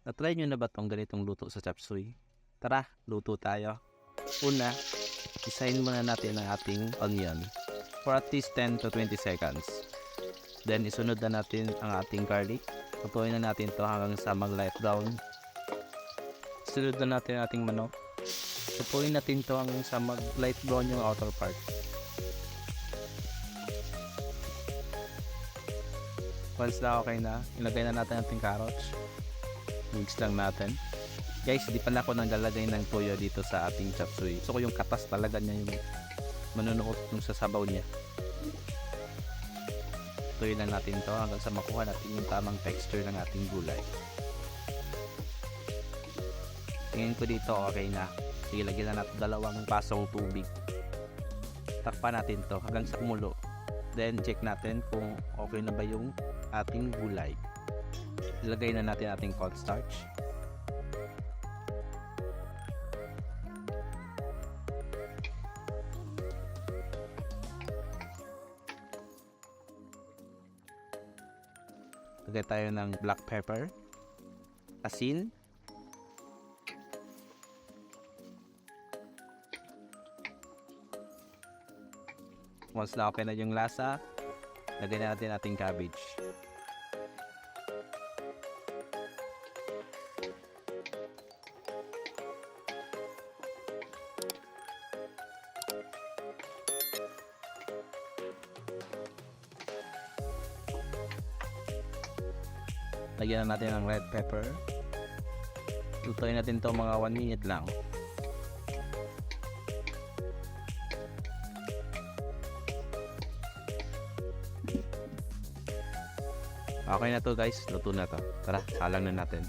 Na-try nyo na ba tong ganitong luto sa chop suey? Tara, luto tayo. Una, isahin muna natin ang ating onion for at least 10 to 20 seconds. Then, isunod na natin ang ating garlic. Lutuin na natin to hanggang sa mag-light brown. Isunod na natin ang ating manok. Lutuin natin to hanggang sa mag-light brown yung outer part. Once na okay na, ilagay na natin ating carrots. Mix lang natin. Guys, di pala ako naglalagay ng toyo dito sa ating chop suey. Gusto ko yung katas talaga niya, yung manunuot yung sa sabaw niya. Tuyo lang natin to hanggang sa makuha natin yung tamang texture ng ating gulay. Tingin ko dito okay na. Sige, lagyan na natin 2 basong tubig. Takpan natin to hanggang sa kumulo. Then check natin kung okay na ba yung ating gulay. Ilagay na natin ating cornstarch. Lagay tayo ng black pepper, asin, once na okay na yung lasa, lagay na natin ating cabbage. Lagyan na natin ng red pepper. Lutuin natin to mga 1 minute lang. Okay na to guys, luto na to. Tara, salang na natin.